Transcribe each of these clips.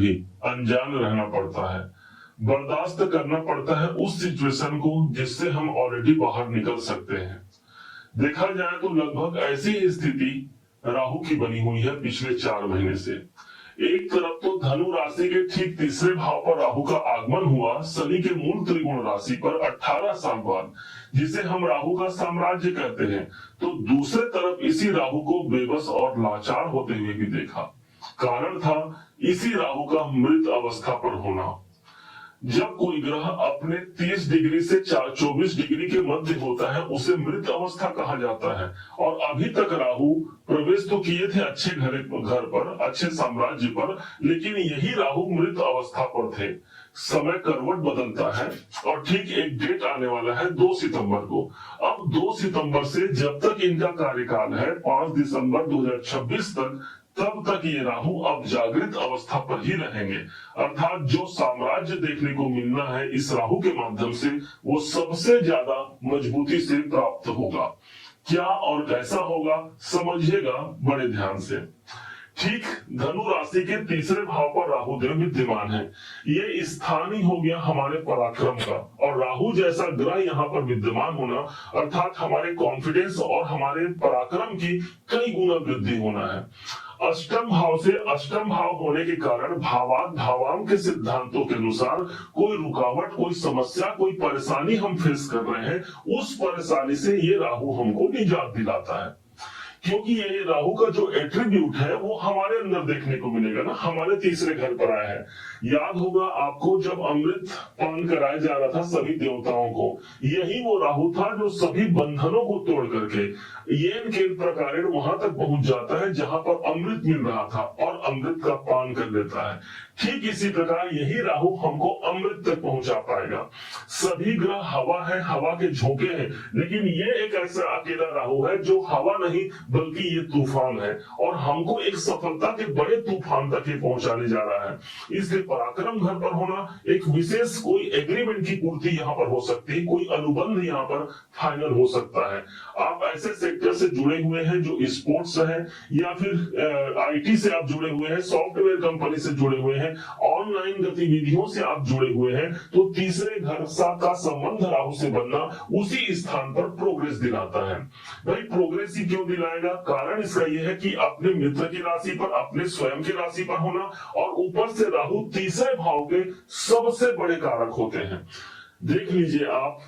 भी अनजान रहना पड़ता है, बर्दाश्त करना पड़ता है उस सिचुएशन को जिससे हम ऑलरेडी बाहर निकल सकते हैं। देखा जाए तो लगभग ऐसी ही स्थिति राहु की बनी हुई है पिछले 4 महीने से। एक तरफ तो धनु राशि के ठीक तीसरे भाव पर राहु का आगमन हुआ शनि के मूल त्रिकोण राशि पर 18 साल बाद, जिसे हम राहु का साम्राज्य कहते हैं, तो दूसरे तरफ इसी राहु को बेबस और लाचार होते हुए भी देखा। कारण था इसी राहु का मृत अवस्था पर होना। जब कोई ग्रह अपने 30 डिग्री से 24 डिग्री के मध्य होता है उसे मृत अवस्था कहा जाता है। और अभी तक राहु प्रवेश तो किए थे अच्छे घर पर, अच्छे साम्राज्य पर, लेकिन यही राहु मृत अवस्था पर थे। समय करवट बदलता है और ठीक एक डेट आने वाला है 2 सितंबर को। अब 2 सितंबर से जब तक इनका कार्यकाल है 5 दिसंबर 2026 तक, तब तक ये राहु अब जागृत अवस्था पर ही रहेंगे। अर्थात जो साम्राज्य देखने को मिलना है इस राहु के माध्यम से वो सबसे ज्यादा मजबूती से प्राप्त होगा। क्या और कैसा होगा समझिएगा बड़े ध्यान से। ठीक धनु राशि के तीसरे भाव पर राहु देव विद्यमान है। ये स्थान ही हो गया हमारे पराक्रम का, और राहु जैसा ग्रह यहाँ पर विद्यमान होना अर्थात हमारे कॉन्फिडेंस और हमारे पराक्रम की कई गुना वृद्धि होना है। अष्टम भाव से अष्टम भाव होने के कारण भावांत भावांग के सिद्धांतों के अनुसार कोई रुकावट, कोई समस्या, कोई परेशानी हम फेस कर रहे हैं, उस परेशानी से ये राहु हमको निजात दिलाता है। क्योंकि ये राहु का जो एट्रीब्यूट है वो हमारे अंदर देखने को मिलेगा ना, हमारे तीसरे घर पर आया है। याद होगा आपको जब अमृत पान कराया जा रहा था सभी देवताओं को, यही वो राहु था जो सभी बंधनों को तोड़ करके येन केन प्रकारेण वहां तक पहुंच जाता है जहां पर अमृत मिल रहा था और अमृत का पान कर लेता है। ठीक इसी प्रकार यही राहु हमको अमृत तक पहुंचा पाएगा। सभी ग्रह हवा है, हवा के झोंके हैं, लेकिन ये एक ऐसा अकेला राहु है जो हवा नहीं बल्कि ये तूफान है, और हमको एक सफलता के बड़े तूफान तक ये पहुंचाने जा रहा है। इसलिए पराक्रम घर पर होना, एक विशेष कोई एग्रीमेंट की पूर्ति यहाँ पर हो सकती है, कोई अनुबंध यहाँ पर फाइनल हो सकता है। आप ऐसे सेक्टर से जुड़े हुए हैं जो स्पोर्ट्स है, या फिर आईटी से आप जुड़े हुए हैं, सॉफ्टवेयर कंपनी से जुड़े हुए हैं, ऑनलाइन गतिविधियों से आप जुड़े हुए हैं, तो तीसरे घर का संबंध राहु से बनना उसी स्थान पर प्रोग्रेस दिलाता है। भाई प्रोग्रेस ही क्यों दिलाएगा? कारण इसका यह है कि अपने मित्र की राशि पर, अपने स्वयं की राशि पर होना, और ऊपर से राहु तीसरे भाव के सबसे बड़े कारक होते हैं। देख लीजिए आप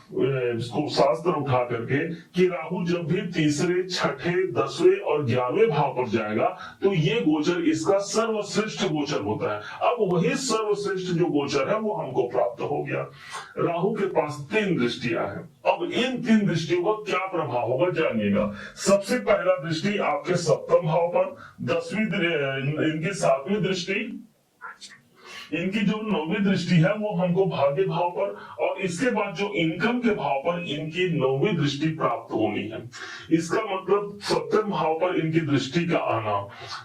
इसको शास्त्र उठा करके कि राहु जब भी तीसरे, छठे, 10वें और 11वें भाव पर जाएगा तो ये गोचर इसका सर्वश्रेष्ठ गोचर होता है। अब वही सर्वश्रेष्ठ जो गोचर है वो हमको प्राप्त हो गया। राहु के पास 3 दृष्टियां हैं। अब इन 3 दृष्टियों का क्या प्रभाव होगा जानिएगा। सबसे पहला दृष्टि आपके 7वें भाव पर, 10वीं इनकी 7वीं दृष्टि, इनकी जो 9वीं दृष्टि है वो हमको भाग्य भाव पर, और इसके बाद जो इनकम के भाव पर इनकी 9वीं दृष्टि प्राप्त होनी है। इसका मतलब 7वें भाव पर इनकी दृष्टि का आना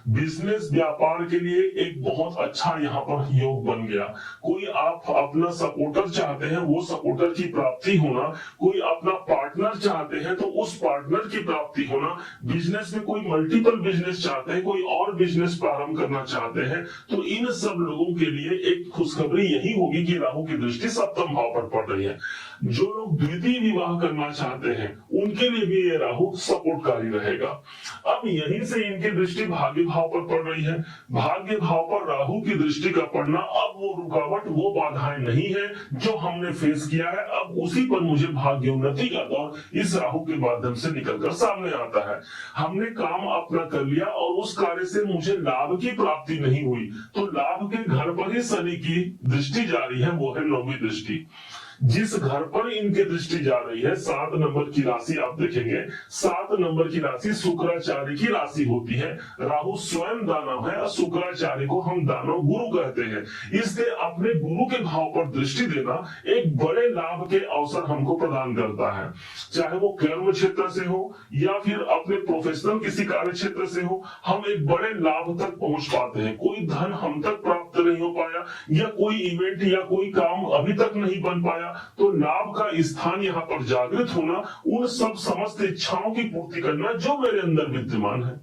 बिजनेस व्यापार के लिए एक बहुत अच्छा यहाँ पर योग बन गया। कोई आप अपना सपोर्टर चाहते हैं, वो सपोर्टर की प्राप्ति होना, कोई अपना पार्टनर चाहते हैं तो उस पार्टनर की प्राप्ति होना, बिजनेस में कोई मल्टीपल बिजनेस चाहते हैं, कोई और बिजनेस प्रारंभ करना चाहते हैं, तो इन सब लोगों के लिए एक खुशखबरी यही होगी कि राहु की दृष्टि 7वें भाव पर पड़ रही है। जो लोग द्वितीय विवाह करना चाहते हैं उनके लिए भी ये राहु सपोर्टकारी रहेगा। अब यहीं से इनकी दृष्टि भाग्य भाव पर पड़ रही है। भाग्य भाव पर राहु की दृष्टि का पड़ना अब वो रुकावट, वो बाधाएं नहीं है जो हमने फेस किया है। अब उसी पर मुझे भाग्योन्नति का दौर इस राहु के माध्यम से निकलकर सामने आता है। हमने काम अपना कर लिया और उस कार्य से मुझे लाभ की प्राप्ति नहीं हुई, तो लाभ के घर पर ही शनि की दृष्टि जारी है, वो है 9वीं दृष्टि। जिस घर पर इनकी दृष्टि जा रही है, 7 नंबर की राशि आप देखेंगे, 7 नंबर की राशि शुक्राचार्य की राशि होती है। राहु स्वयं दानव है और शुक्राचार्य को हम दानव गुरु कहते हैं। इसलिए अपने गुरु के भाव पर दृष्टि देना एक बड़े लाभ के अवसर हमको प्रदान करता है। चाहे वो कर्म क्षेत्र से हो या फिर अपने प्रोफेशनल किसी कार्य क्षेत्र से हो, हम एक बड़े लाभ तक पहुंच पाते हैं। कोई धन हम तक प्राप्त नहीं हो पाया, या कोई इवेंट या कोई काम अभी तक नहीं बन पाया, गया तो लाभ का स्थान यहाँ पर जागृत होना, उन सब समस्त इच्छाओं की पूर्ति करना जो मेरे अंदर विद्यमान है।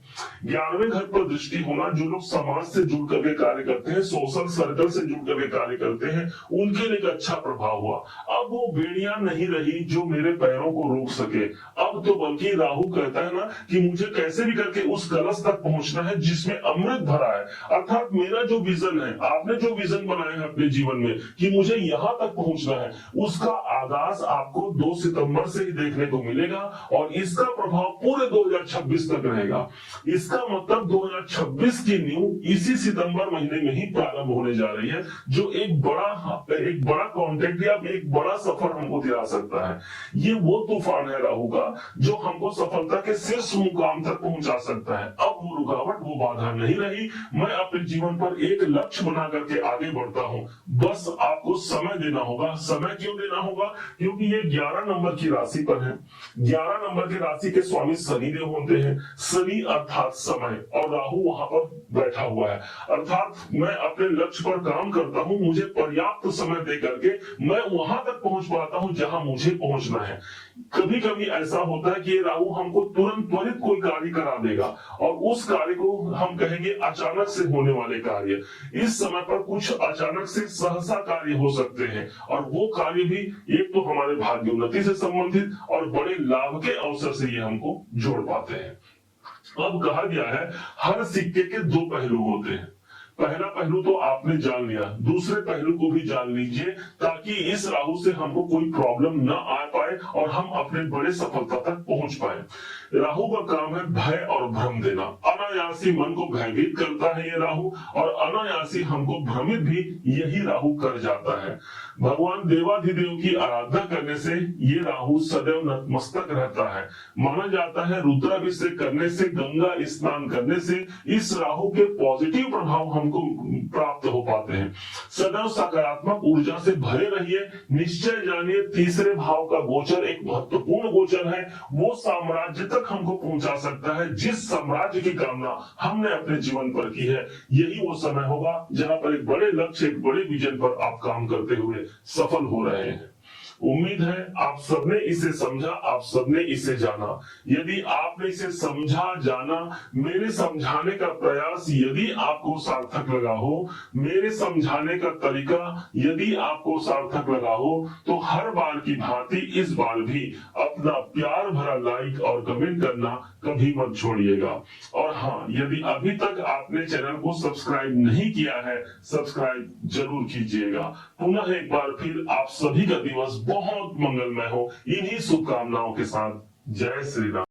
11वें घर पर दृष्टि होना, जो लोग समाज से जुड़ करके कार्य करते हैं, सोशल सर्कल से जुड़ करके कार्य करते हैं, उनके लिए एक अच्छा प्रभाव हुआ। अब वो बेड़ियां नहीं रही जो मेरे पैरों को रोक सके। अब तो बल्कि राहु कहता है ना कि मुझे कैसे भी करके उस कलश तक पहुंचना है जिसमें अमृत भरा है। अर्थात मेरा जो विजन है, आपने जो विजन बनाया है अपने जीवन में कि मुझे यहां तक पहुंचना है, उसका आगाज आपको 2 सितंबर से ही देखने को मिलेगा और इसका प्रभाव पूरे 2026 तक रहेगा। इसका मतलब 2026 की न्यू इसी सितंबर महीने में ही प्रारंभ होने जा रही है, जो एक बड़ा कॉन्टेक्ट या एक बड़ा सफर हमको दिला सकता है। ये वो तूफान है राहु का जो हमको सफलता के शीर्ष मुकाम तक पहुंचा सकता है। अब वो रुकावट, वो बाधा नहीं रही। मैं अपने जीवन पर एक लक्ष्य बना करके आगे बढ़ता हूं। बस आपको समय देना होगा। समय क्यों देना होगा? क्योंकि ये 11 नंबर की राशि पर है। 11 नंबर की राशि के स्वामी शनिदेव होते हैं। शनि अर्थात समय, और राहु वहां पर बैठा हुआ है। अर्थात मैं अपने लक्ष्य पर काम करता हूं, मुझे पर्याप्त समय दे करके मैं वहां तक पहुंच पाता हूं जहां मुझे पहुंचना है। कभी कभी ऐसा होता है कि राहु हमको तुरंत त्वरित कोई कार्य करा देगा और उस कार्य को हम कहेंगे अचानक से होने वाले कार्य। इस समय पर कुछ अचानक से सहसा कार्य हो सकते हैं और वो कार्य भी एक तो हमारे भाग्योन्नति से संबंधित और बड़े लाभ के अवसर से ये हमको जोड़ पाते हैं। अब कहा गया है हर सिक्के के 2 पहलू होते हैं। पहला पहलू तो आपने जान लिया, दूसरे पहलू को भी जान लीजिए ताकि इस राहु से हमको कोई प्रॉब्लम ना आ पाए और हम अपने बड़े सफलता तक पहुंच पाए। राहु का काम है भय और भ्रम देना। अनायासी मन को भयभीत करता है ये राहु, और अनायासी हमको भ्रमित भी यही राहु कर जाता है। भगवान देवाधिदेव की आराधना करने से ये राहु सदैव नतमस्तक रहता है। माना जाता है रुद्राभिषेक करने से, गंगा स्नान करने से इस राहु के पॉजिटिव प्रभाव हमको प्राप्त हो पाते हैं। सदैव सकारात्मक ऊर्जा से भरे रहिए। निश्चय जानिए तीसरे भाव का गोचर एक महत्वपूर्ण गोचर है। वो साम्राज्य तक हमको पहुंचा सकता है जिस साम्राज्य की कामना हमने अपने जीवन पर की है। यही वो समय होगा जहां पर एक बड़े लक्ष्य, एक बड़े विजन पर आप काम करते हुए सफल हो रहे हैं। उम्मीद है आप सबने इसे समझा, आप सबने इसे जाना। यदि आपने इसे समझा, जाना, मेरे समझाने का प्रयास यदि आपको सार्थक लगा हो, मेरे समझाने का तरीका यदि आपको सार्थक लगा हो, तो हर बार की भांति इस बार भी अपना प्यार भरा लाइक और कमेंट करना कभी मत छोड़िएगा। और हाँ, यदि अभी तक आपने चैनल को सब्सक्राइब नहीं किया है, सब्सक्राइब जरूर कीजिएगा। पुनः एक बार फिर आप सभी का दिवस बहुत मंगलमय हो, इन्हीं शुभकामनाओं के साथ। जय श्री राम।